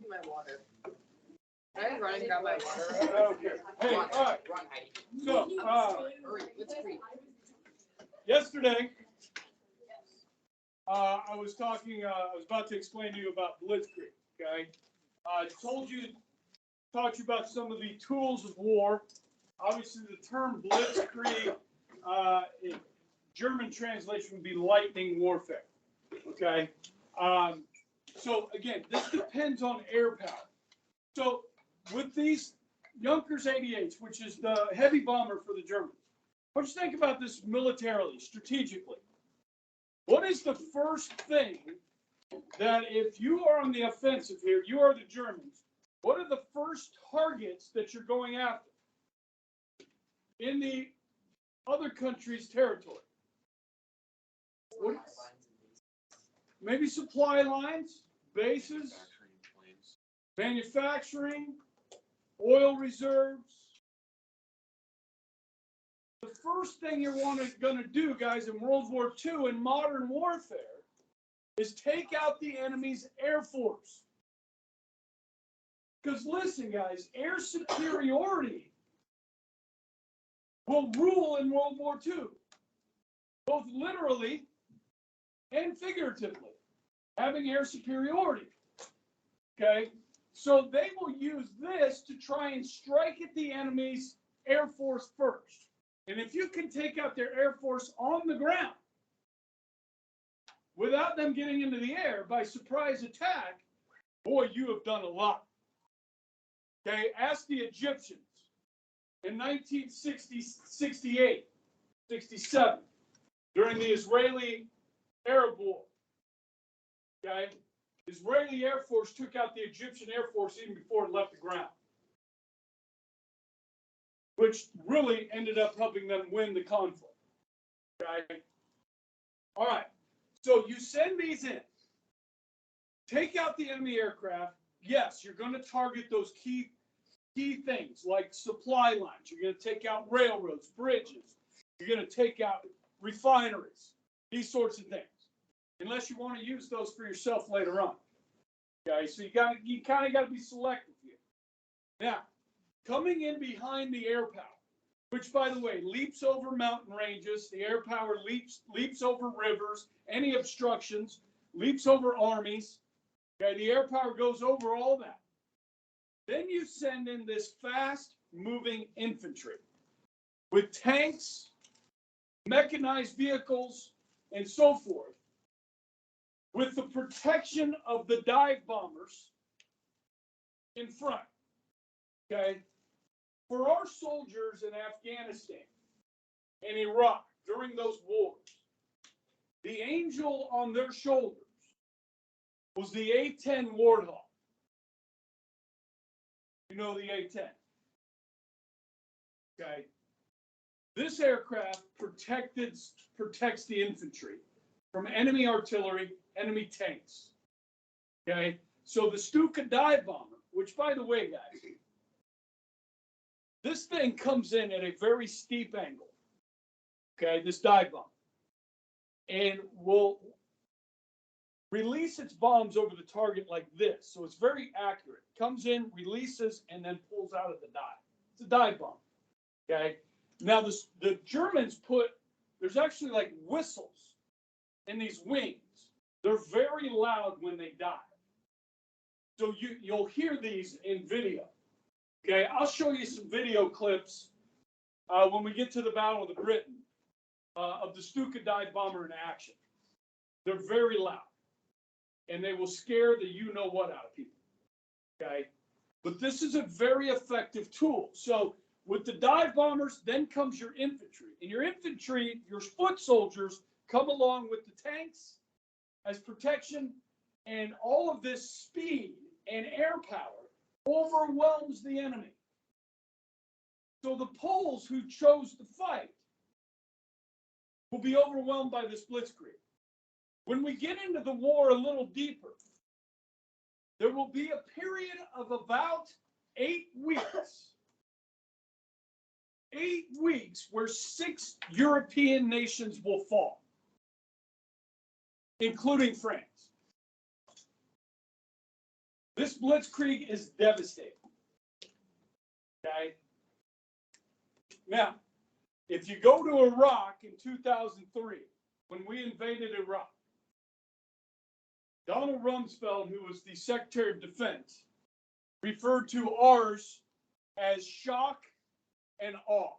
My water. I run and grab my water. Okay. Hey, all right. Run, Heidi. So, Hurry, Blitzkrieg. yesterday, I was about to explain to you about Blitzkrieg, okay? I taught you about some of the tools of war. Obviously, the term Blitzkrieg, in German translation would be lightning warfare, okay? So again, this depends on air power. So with these Junkers 88s, which is the heavy bomber for the Germans, what do you think about this militarily, strategically? What is the first thing that if you are on the offensive here, you are the Germans, what are the first targets that you're going after in the other country's territory? What, maybe supply lines, bases, manufacturing, oil reserves. The first thing you're going to do, guys, in World War II in modern warfare is take out the enemy's air force. Because listen, guys, air superiority will rule in World War II, both literally and figuratively, having air superiority. Okay? So they will use this to try and strike at the enemy's air force first. And if you can take out their air force on the ground without them getting into the air by surprise attack, boy, you have done a lot. Okay, ask the Egyptians in 1968, 67, during the Israeli-Arab War. Okay, Israeli Air Force took out the Egyptian Air Force even before it left the ground, which really ended up helping them win the conflict. Okay, all right. So you send these in, take out the enemy aircraft. Yes, you're going to target those key things like supply lines. You're going to take out railroads, bridges. You're going to take out refineries, these sorts of things. Unless you want to use those for yourself later on. Okay, so you kind of got to be selective here. Now, coming in behind the air power, which by the way leaps over mountain ranges, the air power leaps over rivers, any obstructions, leaps over armies. Okay, the air power goes over all that. Then you send in this fast-moving infantry with tanks, mechanized vehicles, and so forth, with the protection of the dive bombers in front. Okay? For our soldiers in Afghanistan and Iraq during those wars, the angel on their shoulders was the A-10 Warthog. You know the A-10. Okay. This aircraft protects the infantry from enemy artillery, enemy tanks. Okay. So the Stuka dive bomber, which by the way, guys, this thing comes in at a very steep angle. Okay, this dive bomber, and will release its bombs over the target like this. So it's very accurate. Comes in, releases, and then pulls out of the dive. It's a dive bomb. Okay. Now the Germans there's actually like whistles in these wings. They're very loud when they dive. So you'll hear these in video. Okay, I'll show you some video clips when we get to the Battle of the Britain of the Stuka dive bomber in action. They're very loud, and they will scare the you-know-what out of people. Okay, but this is a very effective tool. So with the dive bombers, then comes your infantry, and your infantry, your foot soldiers, come along with the tanks as protection, and all of this speed and air power overwhelms the enemy. So the Poles who chose to fight will be overwhelmed by this blitzkrieg. When we get into the war a little deeper, there will be a period of about 8 weeks. 8 weeks where 6 European nations will fall, including France. This Blitzkrieg is devastating. Okay? Now, if you go to Iraq in 2003, when we invaded Iraq, Donald Rumsfeld, who was the Secretary of Defense, referred to ours as shock and awe.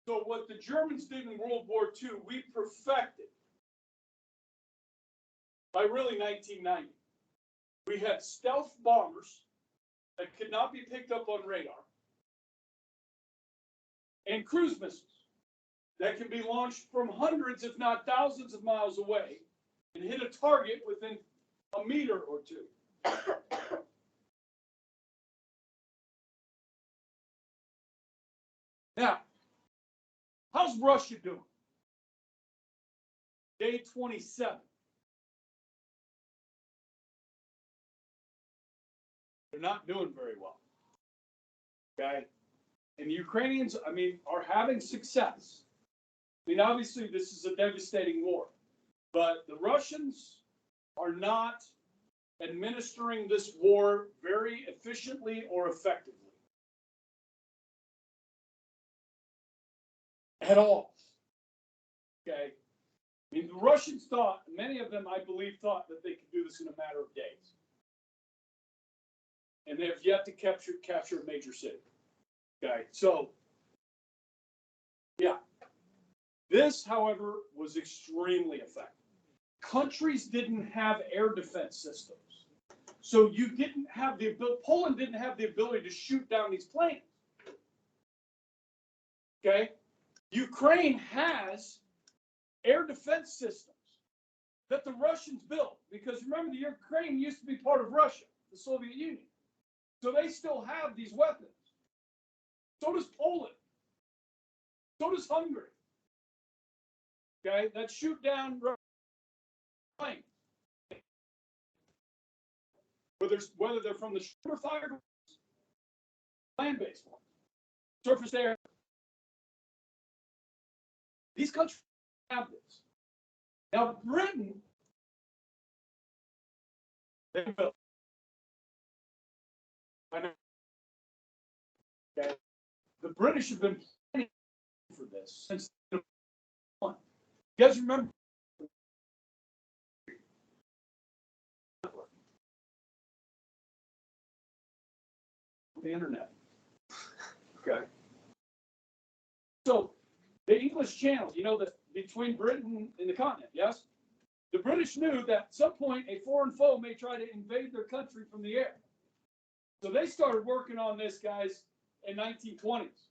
So what the Germans did in World War II, we perfected by really 1990. We had stealth bombers that could not be picked up on radar and cruise missiles that can be launched from hundreds, if not thousands of miles away and hit a target within a meter or two. Now, how's Russia doing? Day 27. They're not doing very well. Okay? And the Ukrainians, I mean, are having success. I mean, obviously, this is a devastating war. But the Russians are not administering this war very efficiently or effectively. At all. Okay? I mean, the Russians thought, many of them, I believe, thought that they could do this in a matter of days. And they have yet to capture a major city. Okay? So, yeah. This, however, was extremely effective. Countries didn't have air defense systems. So you didn't have the ability, Poland didn't have the ability to shoot down these planes. Okay? Ukraine has air defense systems that the Russians built. Because remember, the Ukraine used to be part of Russia, the Soviet Union. So they still have these weapons. So does Poland. So does Hungary. Okay? That shoot down planes. Whether they're from the shore-fired land-based ones, surface air. These countries have this. Now, Britain, they will. I know. Okay. The British have been planning for this since the one. You guys remember? The internet. Okay. So, the English Channel, you know, that between Britain and the continent, yes? The British knew that at some point a foreign foe may try to invade their country from the air. So they started working on this, guys, in 1920s.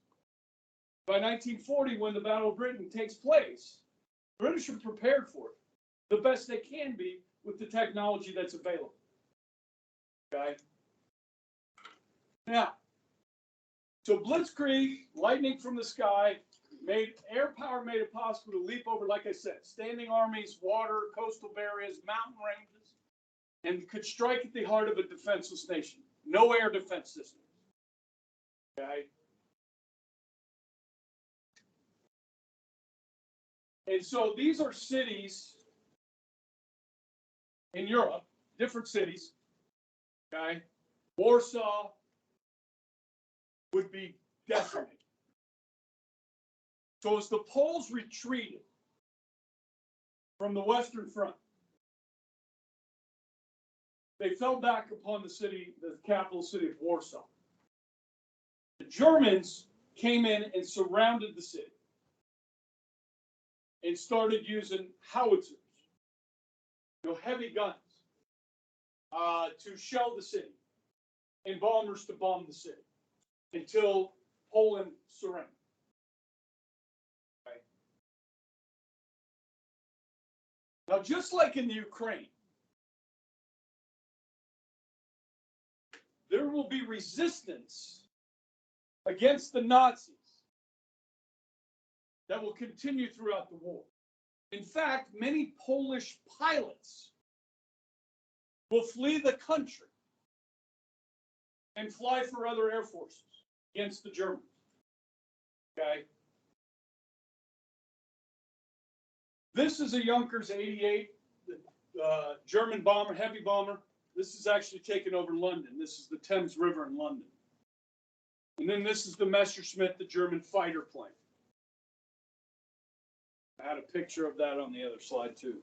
By 1940, when the Battle of Britain takes place, the British are prepared for it the best they can be with the technology that's available. Okay? Now, so Blitzkrieg, lightning from the sky, air power made it possible to leap over, like I said, standing armies, water, coastal barriers, mountain ranges, and could strike at the heart of a defenseless nation. No air defense systems. Okay? And so these are cities in Europe, different cities. Okay? Warsaw would be decimated. So as the Poles retreated from the Western Front, they fell back upon the city, the capital city of Warsaw. The Germans came in and surrounded the city and started using howitzers, heavy guns, to shell the city and bombers to bomb the city until Poland surrendered. Okay. Now, just like in the Ukraine, there will be resistance against the Nazis that will continue throughout the war. In fact, many Polish pilots will flee the country and fly for other air forces against the Germans. Okay? This is a Junkers 88, German bomber, heavy bomber. This is actually taken over London. This is the Thames River in London. And then this is the Messerschmitt, the German fighter plane. I had a picture of that on the other slide too.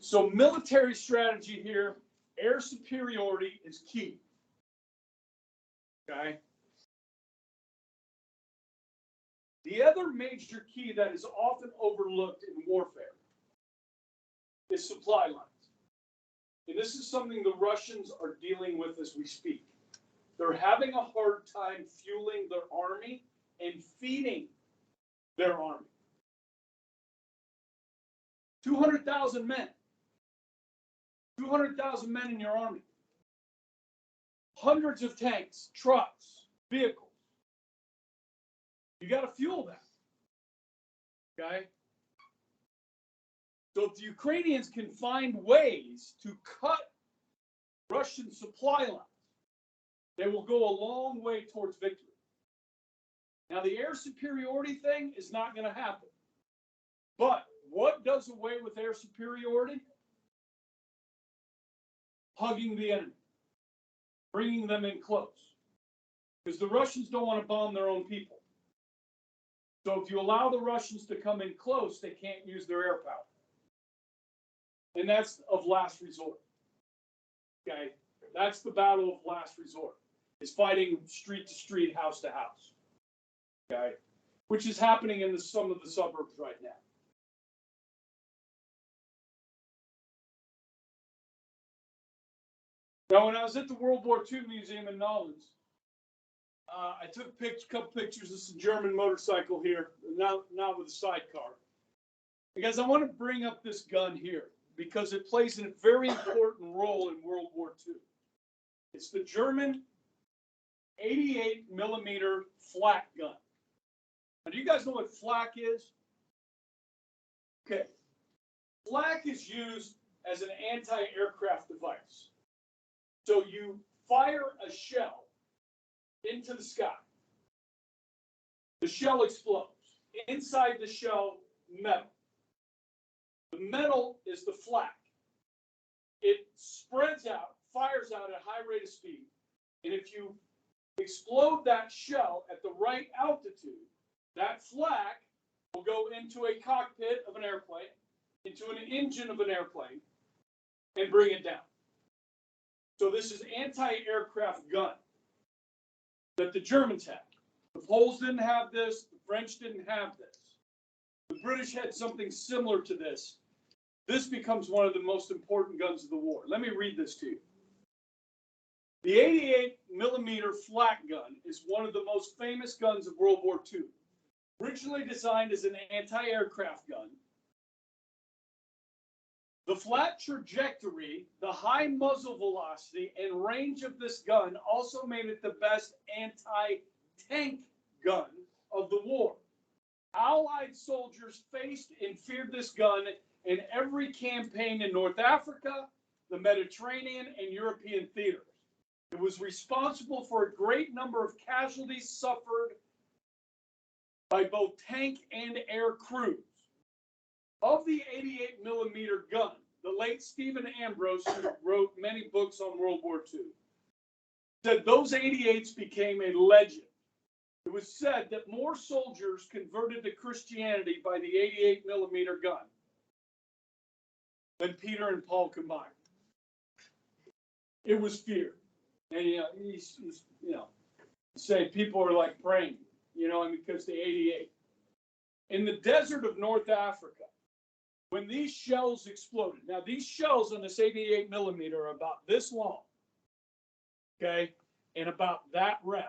So military strategy here, air superiority is key. Okay. The other major key that is often overlooked in warfare is supply lines. And this is something the Russians are dealing with as we speak. They're having a hard time fueling their army and feeding their army. 200,000 men. 200,000 men in your army. Hundreds of tanks, trucks, vehicles. You got to fuel that. Okay? So if the Ukrainians can find ways to cut Russian supply lines, they will go a long way towards victory. Now, the air superiority thing is not going to happen. But what does away with air superiority? Hugging the enemy. Bringing them in close. Because the Russians don't want to bomb their own people. So if you allow the Russians to come in close, they can't use their air power. And that's of last resort. Okay? That's the battle of last resort. Is fighting street to street, house to house. Okay? Which is happening in some of the suburbs right now. Now, when I was at the World War II Museum in Nolens, I took a couple pictures. This is a German motorcycle here, not with a sidecar. Because I want to bring up this gun here, because it plays a very important role in World War II. It's the German 88 millimeter flak gun. Now, do you guys know what flak is? Okay. Flak is used as an anti-aircraft device. So you fire a shell into the sky. The shell explodes. Inside the shell, metal. The metal is the flak. It spreads out, fires out at a high rate of speed. And if you explode that shell at the right altitude, that flak will go into a cockpit of an airplane, into an engine of an airplane, and bring it down. So this is anti-aircraft gun that the Germans had. The Poles didn't have this. The French didn't have this. The British had something similar to this. This becomes one of the most important guns of the war. Let me read this to you. The 88 millimeter flak gun is one of the most famous guns of World War II. Originally designed as an anti-aircraft gun, the flat trajectory, the high muzzle velocity, and range of this gun also made it the best anti-tank gun of the war. Allied soldiers faced and feared this gun in every campaign in North Africa, the Mediterranean, and European theaters. It was responsible for a great number of casualties suffered by both tank and air crews. Of the 88 millimeter gun, the late Stephen Ambrose, who wrote many books on World War II, said those 88s became a legend. It was said that more soldiers converted to Christianity by the 88 millimeter gun than Peter and Paul combined. It was feared. And, say people are like praying, because the 88. In the desert of North Africa, when these shells exploded, now these shells on this 88 millimeter are about this long, okay, and about that round.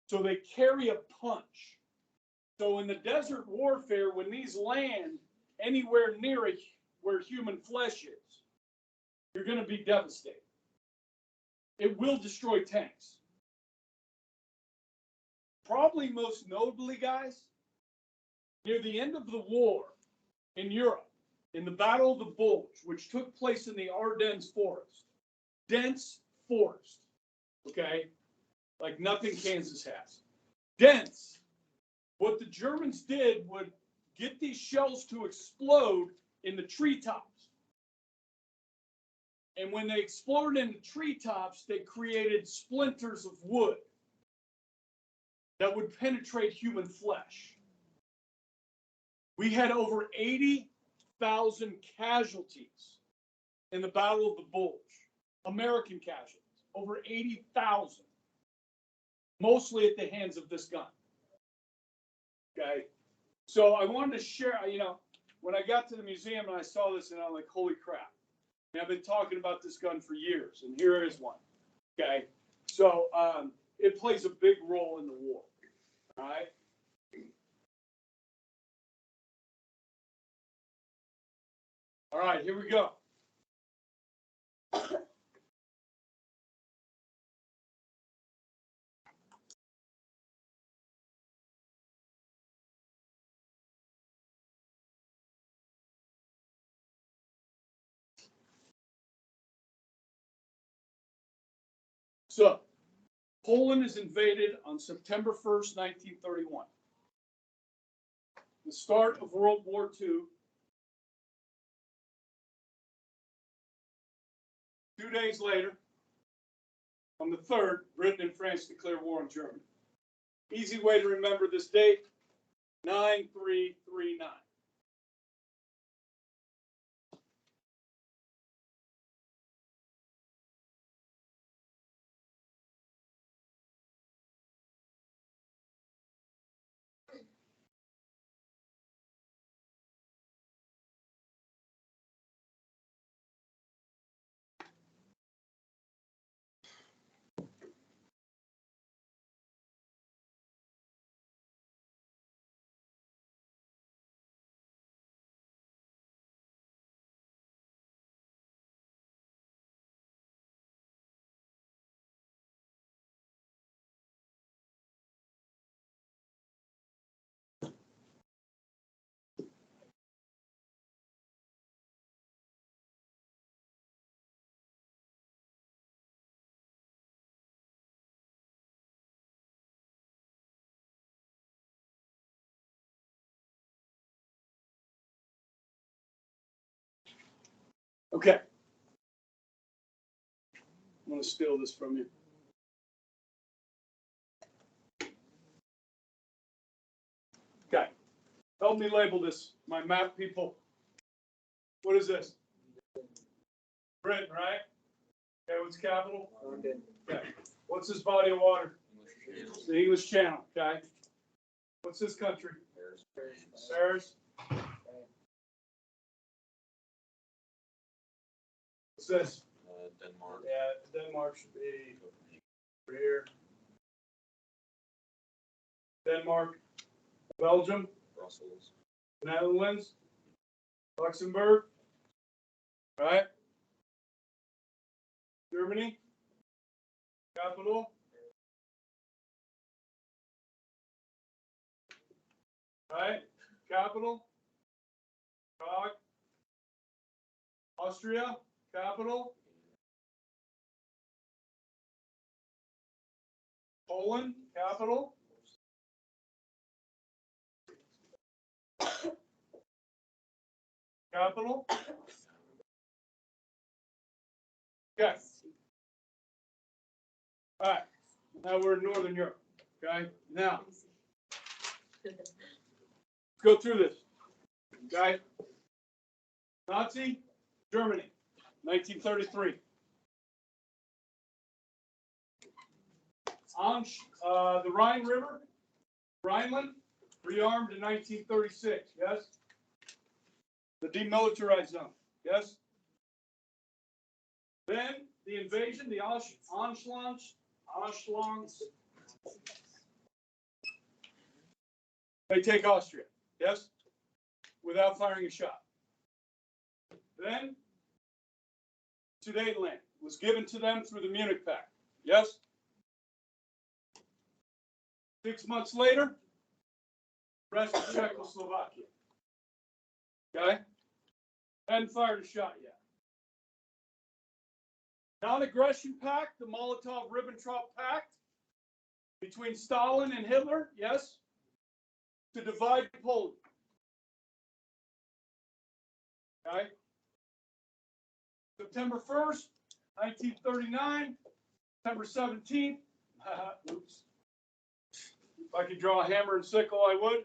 So they carry a punch. So in the desert warfare, when these land anywhere near where human flesh is, you're going to be devastated. It will destroy tanks. Probably most notably, guys, near the end of the war in Europe, in the Battle of the Bulge, which took place in the Ardennes Forest, dense forest, okay, like nothing Kansas has. Dense. What the Germans did would get these shells to explode in the treetops. And when they exploded in the treetops, they created splinters of wood that would penetrate human flesh. We had over 80,000 casualties in the Battle of the Bulge. American casualties, over 80,000. Mostly at the hands of this gun. Okay? So I wanted to share, when I got to the museum and I saw this and I'm like, holy crap. And I've been talking about this gun for years, and here is one. Okay? So it plays a big role in the war. All right? All right, here we go. So, Poland is invaded on September 1st, 1931. The start of World War II. 2 days later, on the 3rd, Britain and France declare war on Germany. Easy way to remember this date, 9339. Okay. I'm going to steal this from you. Okay. Help me label this, my map people. What is this? Britain, right? Okay, what's the capital? London. Okay. What's this body of water? The English Channel, okay? What's this country? Paris. What's this? Denmark. Yeah, Denmark should be over here. Denmark. Belgium. Brussels. Netherlands. Luxembourg. Right? Germany. Capital. Right? Capital. Prague. Austria. Capital. Poland. Capital. Capital. Okay. All right. Now we're in Northern Europe. Okay. Now, let's go through this. Okay. Nazi Germany, 1933. The Rhine River, Rhineland, rearmed in 1936. Yes. The demilitarized zone. Yes. Then the invasion, the Anschluss. They take Austria. Yes. Without firing a shot. Then Sudetenland was given to them through the Munich Pact. Yes. 6 months later, rest of Czechoslovakia. Okay? Hadn't fired a shot yet. Non-aggression pact, the Molotov-Ribbentrop Pact between Stalin and Hitler, yes, to divide Poland. Okay? September 1st, 1939, September 17th, oops. If I could draw a hammer and sickle, I would.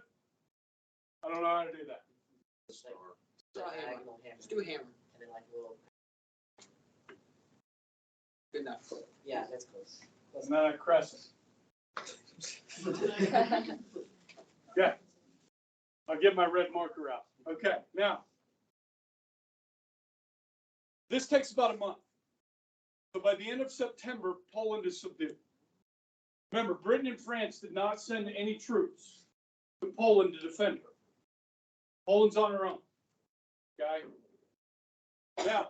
I don't know how to do that. Draw a hammer. Just do a hammer. And then like a little. Good enough. Yeah, that's close. And then a crescent. Okay. I'll get my red marker out. Okay, now. This takes about a month. So by the end of September, Poland is subdued. Remember, Britain and France did not send any troops to Poland to defend her. Poland's on her own. Okay? Now,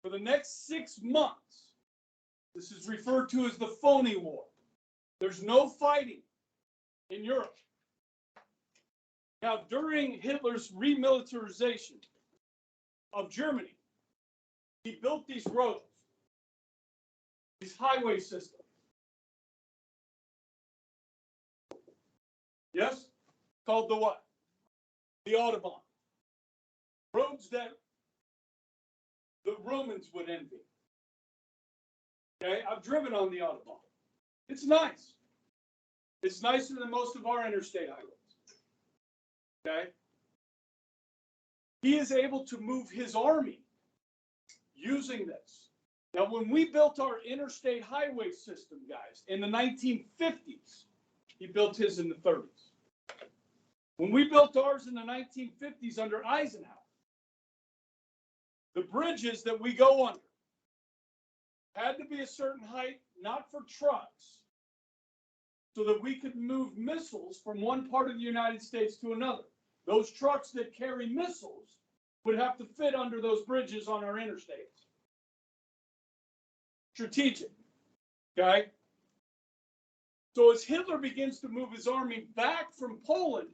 for the next 6 months, this is referred to as the Phony War. There's no fighting in Europe. Now, during Hitler's remilitarization of Germany, he built these roads, these highway systems. Yes? Called the what? The Autobahn. Roads that the Romans would envy. Okay, I've driven on the Autobahn. It's nice. It's nicer than most of our interstate highways. Okay? He is able to move his army using this. Now, when we built our interstate highway system, guys, in the 1950s, he built his in the 30s. When we built ours in the 1950s under Eisenhower, the bridges that we go under had to be a certain height, not for trucks, so that we could move missiles from one part of the United States to another. Those trucks that carry missiles would have to fit under those bridges on our interstates. Strategic, okay? So as Hitler begins to move his army back from Poland,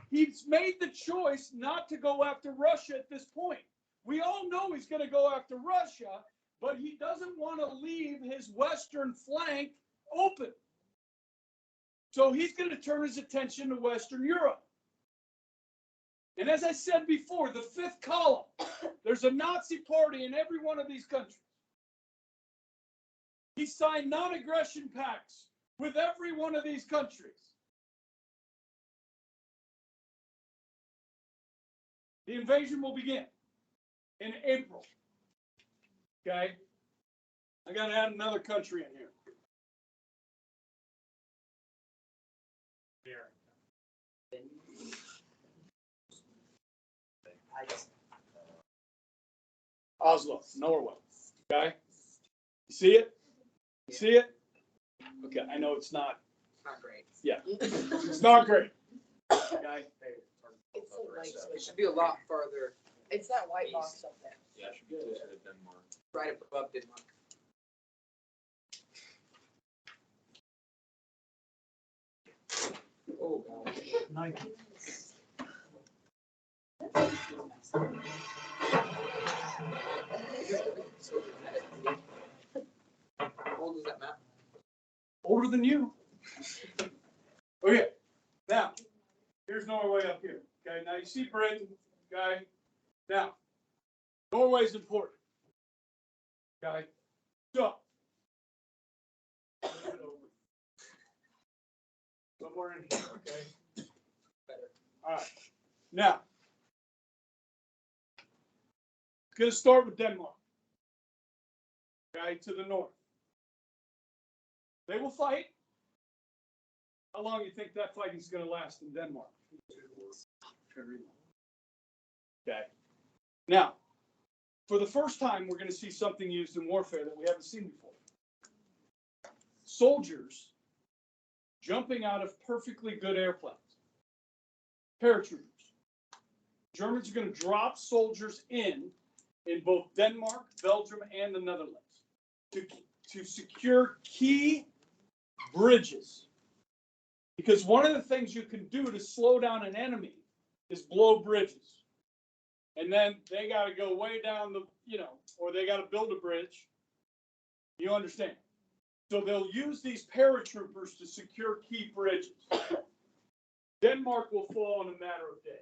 he's made the choice not to go after Russia at this point. We all know he's going to go after Russia, but he doesn't want to leave his western flank open. So he's going to turn his attention to Western Europe. And as I said before, the fifth column, there's a Nazi party in every one of these countries. He signed non-aggression pacts with every one of these countries. The invasion will begin in April. Okay? I got to add another country in here. Oslo, Norway. Okay? You see it? You see it? Okay, I know it's not. It's not great. Yeah. It's not great. Okay? It's it should be a lot farther. It's that white box up there. Yeah, it should be closer to Denmark. Right above Denmark. Oh, God. Nike. How old is that map? Older than you. Okay, now, here's Norway up here. Okay, now you see Britain. Okay, now, Norway is important. Okay, so. Somewhere in here, okay? Better. All right, now, it's going to start with Denmark. Okay, to the north. They will fight. How long do you think that fighting is going to last in Denmark? Very long. Okay. Now, for the first time, we're going to see something used in warfare that we haven't seen before. Soldiers jumping out of perfectly good airplanes. Paratroopers. Germans are going to drop soldiers in both Denmark, Belgium, and the Netherlands to secure key bridges. Because one of the things you can do to slow down an enemy is blow bridges. And then they got to go way down the, or they got to build a bridge. You understand? So they'll use these paratroopers to secure key bridges. Denmark will fall in a matter of days.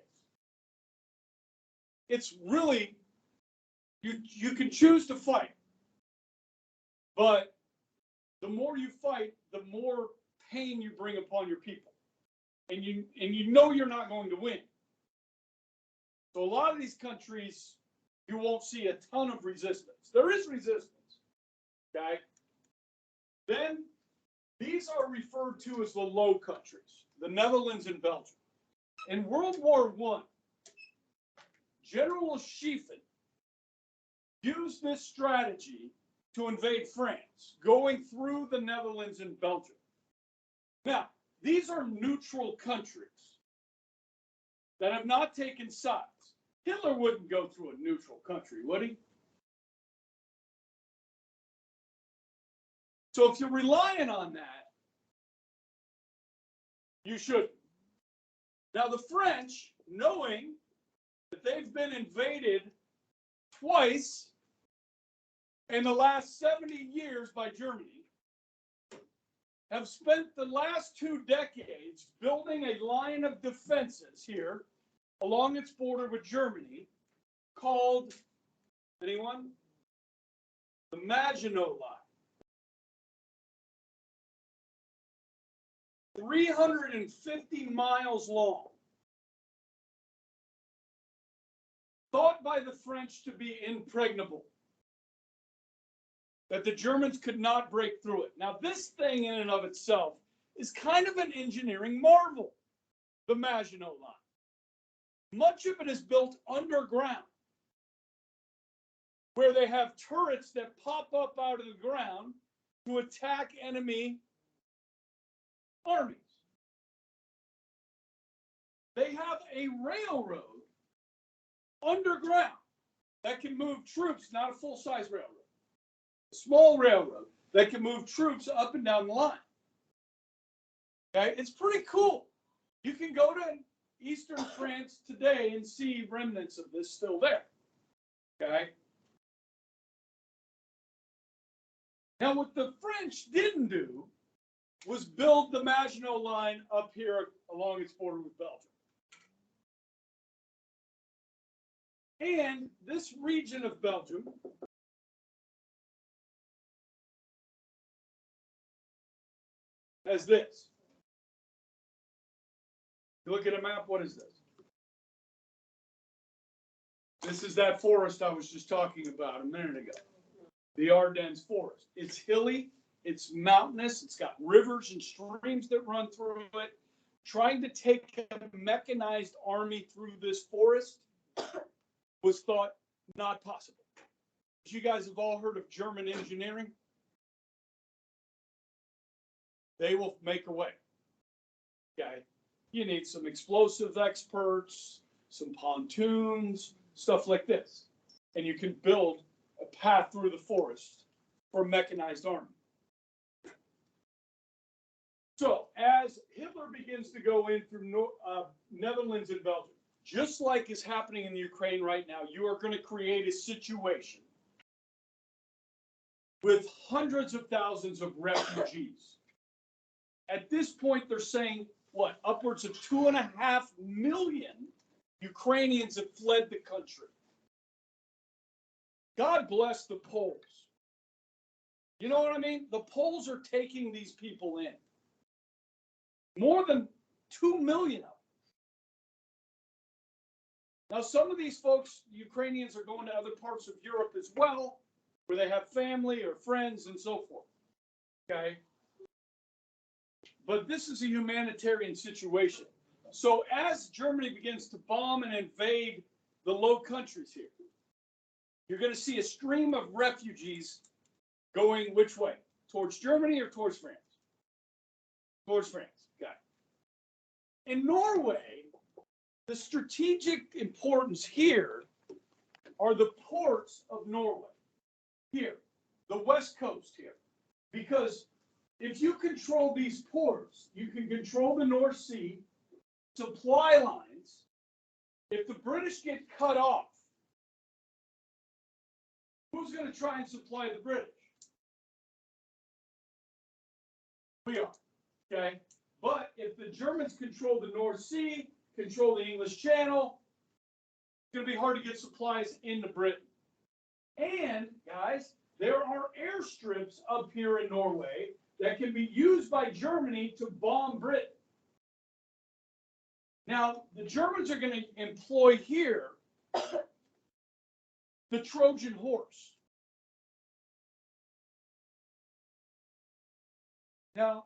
it's really, you can choose to fight, but the more you fight, the more pain you bring upon your people, and you know you're not going to win. So a lot of these countries, you won't see a ton of resistance. There is resistance, okay? Then these are referred to as the Low Countries, the Netherlands and Belgium. In World War I, General Schlieffen used this strategy to invade France, going through the Netherlands and Belgium. Now, these are neutral countries that have not taken sides. Hitler wouldn't go through a neutral country, would he? So if you're relying on that, you shouldn't. Now the French, knowing that they've been invaded twice in the last 70 years by Germany, have spent the last 2 decades building a line of defenses here along its border with Germany called, anyone? The Maginot Line. 350 miles long. Thought by the French to be impregnable, that the Germans could not break through it. Now, this thing in and of itself is kind of an engineering marvel, the Maginot Line. Much of it is built underground, where they have turrets that pop up out of the ground to attack enemy armies. They have a railroad underground that can move troops, not a full-size railroad, a small railroad that can move troops up and down the line. Okay, it's pretty cool. You can go to eastern France today and see remnants of this still there. Okay. Now, what the French didn't do was build the Maginot Line up here along its border with Belgium. And this region of Belgium has this. You look at a map, what is this? This is that forest I was just talking about a minute ago. The Ardennes Forest. It's hilly, it's mountainous, it's got rivers and streams that run through it. Trying to take a mechanized army through this forest was thought not possible. You guys have all heard of German engineering. They will make a way. Okay. You need some explosive experts, some pontoons, stuff like this. And you can build a path through the forest for a mechanized army. So as Hitler begins to go in through Netherlands and Belgium, just like is happening in the Ukraine right now, you are going to create a situation with hundreds of thousands of refugees. At this point, they're saying, what, upwards of 2.5 million Ukrainians have fled the country. God bless the Poles. You know what I mean? The Poles are taking these people in. More than 2 million of them. Now, some of these folks, Ukrainians, are going to other parts of Europe as well, where they have family or friends and so forth. Okay? But this is a humanitarian situation. So as Germany begins to bomb and invade the Low Countries here, you're going to see a stream of refugees going which way? Towards Germany or towards France? Towards France. Got it. In Norway, the strategic importance here are the ports of Norway. Here, the west coast here. Because if you control these ports, you can control the North Sea, supply lines. If the British get cut off, who's going to try and supply the British? We are, okay? But if the Germans control the North Sea, control the English Channel, going to be hard to get supplies into Britain. And, guys, there are airstrips up here in Norway that can be used by Germany to bomb Britain. Now, the Germans are going to employ here the Trojan Horse. Now,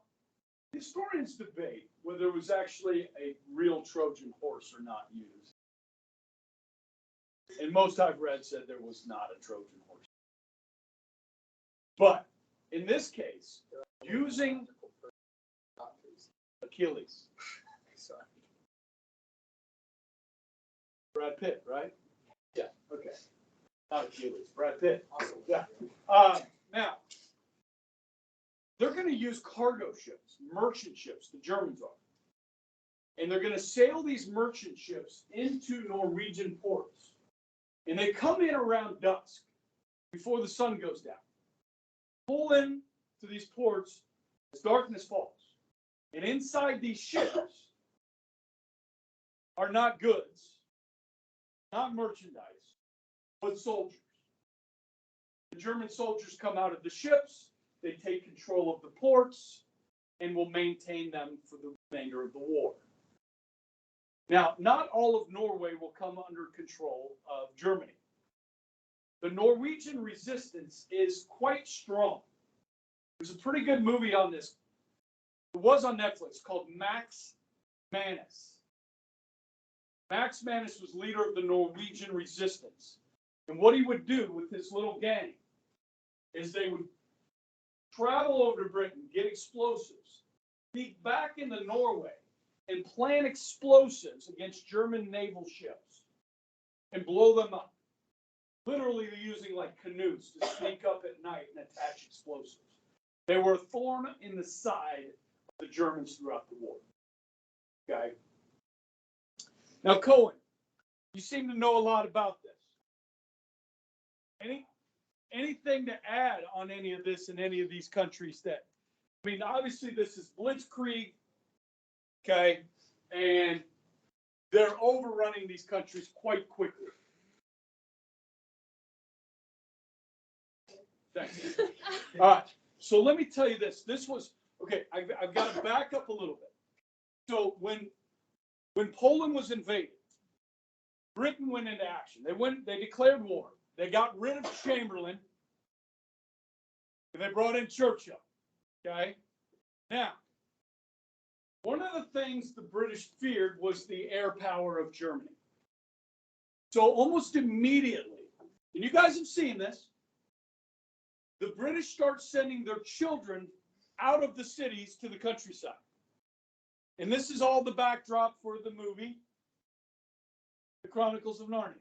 historians debate whether there was actually a real Trojan horse or not used. And most I've read said there was not a Trojan horse. But in this case, using Achilles. Brad Pitt, right? Yeah, okay. Not Achilles, Brad Pitt. Awesome. Yeah. Now, they're going to use cargo ships, merchant ships, the Germans are. And they're going to sail these merchant ships into Norwegian ports. And they come in around dusk, before the sun goes down. Pull in to these ports as darkness falls. And inside these ships are not goods, not merchandise, but soldiers. The German soldiers come out of the ships, they take control of the ports, and will maintain them for the remainder of the war. Now, not all of Norway will come under control of Germany. The Norwegian resistance is quite strong. There's a pretty good movie on this. It was on Netflix called Max Manus. Max Manus was leader of the Norwegian resistance. And what he would do with his little gang is they would travel over to Britain, get explosives, sneak back into Norway, and plant explosives against German naval ships and blow them up. Literally using like canoes to sneak up at night and attach explosives. They were a thorn in the side of the Germans throughout the war. Okay. Now, Cohen, you seem to know a lot about this. Anything to add on any of this in any of these countries that, I mean, obviously this is Blitzkrieg, okay, and they're overrunning these countries quite quickly. Thanks. All right, so let me tell you this. This was, okay, I've got to back up a little bit. So when Poland was invaded, Britain went into action. They declared war. They got rid of Chamberlain, and they brought in Churchill, okay? Now, one of the things the British feared was the air power of Germany. So almost immediately, and you guys have seen this, the British start sending their children out of the cities to the countryside. And this is all the backdrop for the movie, The Chronicles of Narnia.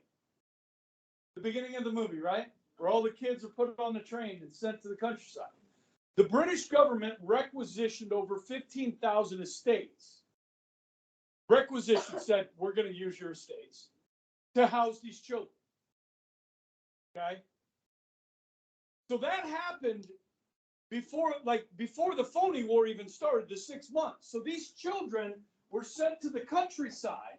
The beginning of the movie, right? Where all the kids are put on the train and sent to the countryside. The British government requisitioned over 15,000 estates. Requisition said, we're going to use your estates to house these children. Okay? So that happened before the Phony War even started, the 6 months. So these children were sent to the countryside,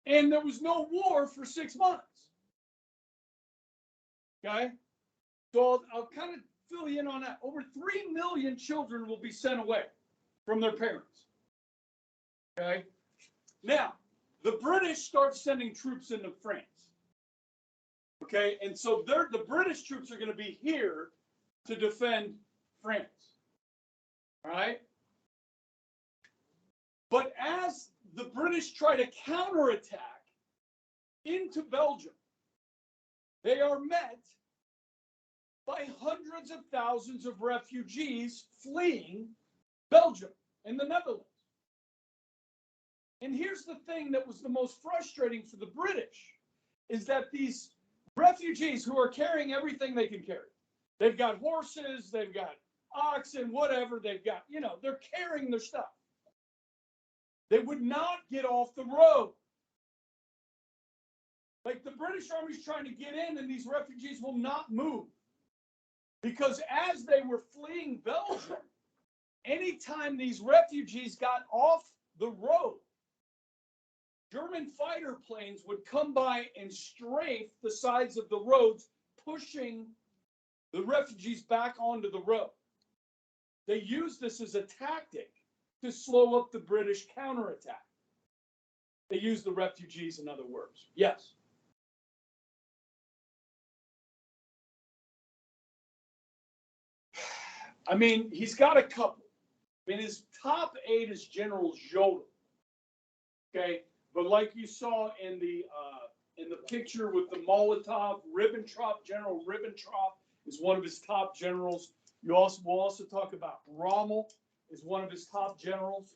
and there was no war for 6 months. Okay? So I'll kind of fill you in on that. Over 3 million children will be sent away from their parents. Okay? Now, the British start sending troops into France. Okay? And so the British troops are going to be here to defend France. All right? But as the British try to counterattack into Belgium, they are met by hundreds of thousands of refugees fleeing Belgium and the Netherlands. And here's the thing that was the most frustrating for the British, is that these refugees who are carrying everything they can carry, they've got horses, they've got oxen, whatever they've got, they're carrying their stuff. They would not get off the road. Like the British Army's trying to get in, and these refugees will not move. Because as they were fleeing Belgium, anytime these refugees got off the road, German fighter planes would come by and strafe the sides of the roads, pushing the refugees back onto the road. They used this as a tactic to slow up the British counterattack. They used the refugees, in other words. Yes. I mean, he's got a couple. I mean, his top 8 is General Jodl. Okay, but like you saw in the picture with the Molotov, Ribbentrop, General Ribbentrop is one of his top generals. We'll also talk about Rommel is one of his top generals.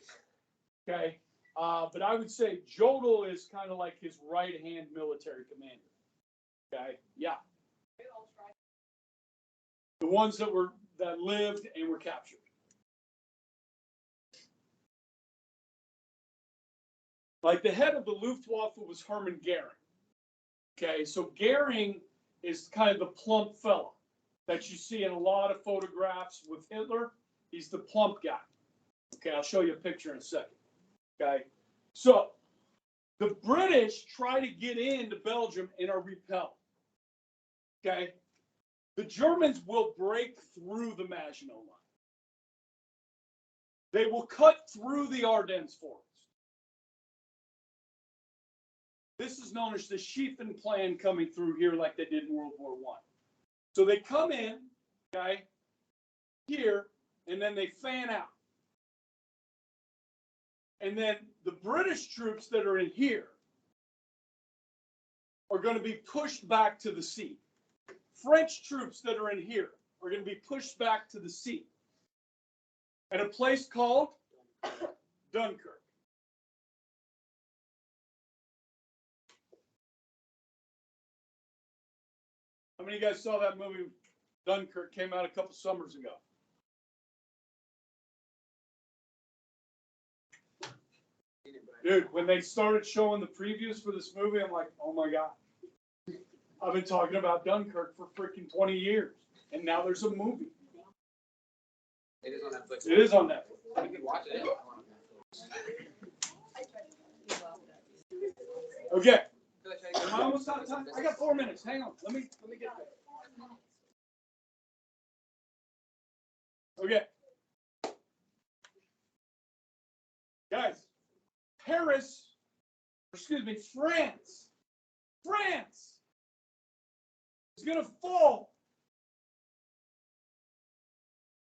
Okay, but I would say Jodl is kind of like his right-hand military commander. Okay, yeah. The ones that lived and were captured. Like the head of the Luftwaffe was Hermann Goering. Okay, so Goering is kind of the plump fella that you see in a lot of photographs with Hitler. He's the plump guy. Okay, I'll show you a picture in a second. Okay, so the British try to get into Belgium and are repelled. Okay, the Germans will break through the Maginot Line. They will cut through the Ardennes Forest. This is known as the Schlieffen Plan coming through here like they did in World War I. So they come in, okay, here, and then they fan out. And then the British troops that are in here are going to be pushed back to the sea. French troops that are in here are going to be pushed back to the sea at a place called Dunkirk. How many of you guys saw that movie, Dunkirk? Came out a couple summers ago. Dude, when they started showing the previews for this movie, I'm like, oh my God. I've been talking about Dunkirk for freaking 20 years, and now there's a movie. It is on Netflix. It is on Netflix. You can watch it. Okay. Am I almost out of time? I got 4 minutes. Hang on. Let me get there. Okay. Guys, France is going to fall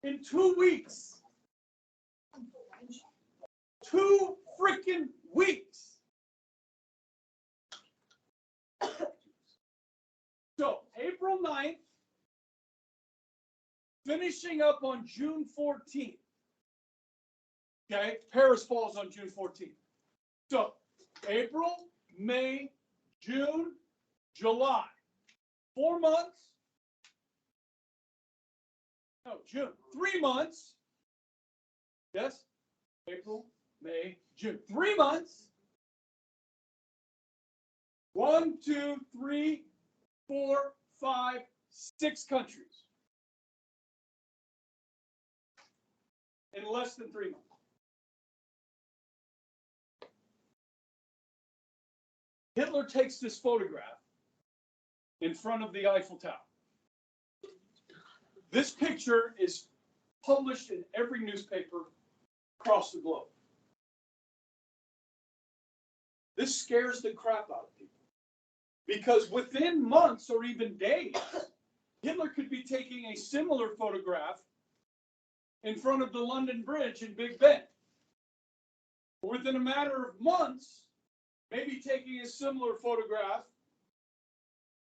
in 2 weeks. 2 freaking weeks. So, April 9th, finishing up on June 14th. Okay, Paris falls on June 14th. So, April, May, June, July. 4 months. No, June. 3 months. Yes? April, May, June. 3 months. 1, 2, 3, 4, 5, 6 countries. In less than 3 months. Hitler takes this photograph in front of the Eiffel Tower. This picture is published in every newspaper across the globe. This scares the crap out of people. Because within months or even days, Hitler could be taking a similar photograph in front of the London Bridge in Big Ben. Within a matter of months, maybe taking a similar photograph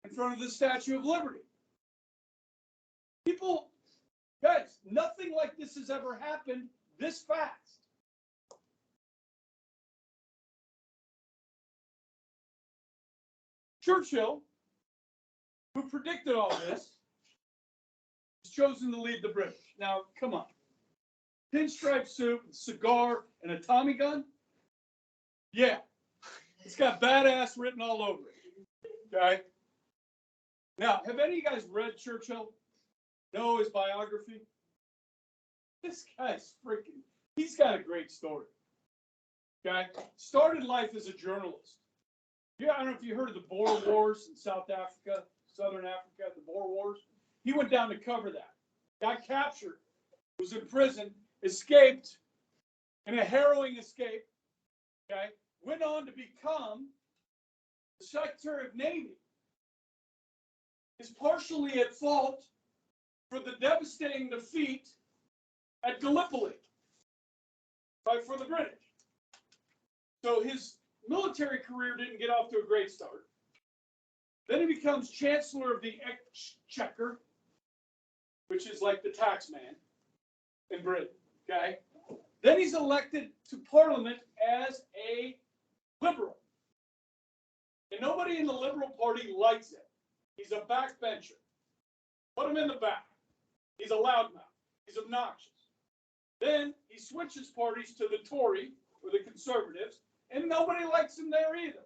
in front of the Statue of Liberty. People, guys, nothing like this has ever happened this fast. Churchill, who predicted all this, was chosen to lead the British. Now, come on. Pinstripe suit, cigar, and a Tommy gun? Yeah. It's got badass written all over it. Okay? Now, have any of you guys read Churchill? Know his biography? This guy's freaking, he's got a great story. Okay? Started life as a journalist. Yeah, I don't know if you heard of the Boer Wars in South Africa, Southern Africa, the Boer Wars. He went down to cover that. Got captured, was in prison, escaped, in a harrowing escape, okay? Went on to become the Secretary of Navy. Is partially at fault for the devastating defeat at Gallipoli, right, for the British. So his military career didn't get off to a great start. Then he becomes Chancellor of the Exchequer, which is like the tax man in Britain, okay? Then he's elected to Parliament as a Liberal. And nobody in the Liberal Party likes him. He's a backbencher. Put him in the back. He's a loudmouth. He's obnoxious. Then he switches parties to the Tory, or the Conservatives, and nobody likes him there either.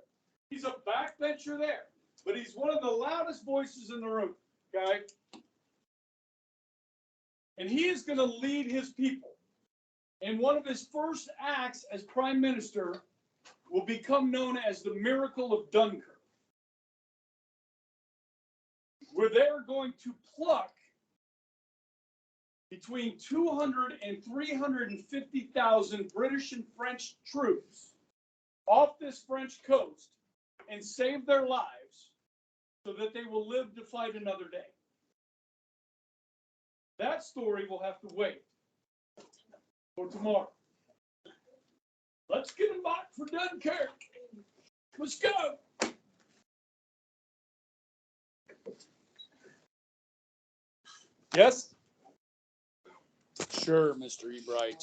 He's a backbencher there. But he's one of the loudest voices in the room, okay? And he is going to lead his people. And one of his first acts as prime minister will become known as the Miracle of Dunkirk, where they're going to pluck between 200 and 350,000 British and French troops off this French coast and save their lives so that they will live to fight another day. That story will have to wait for tomorrow. Let's get them back for Dunkirk. Let's go. Yes? Sure, Mr. Ebright.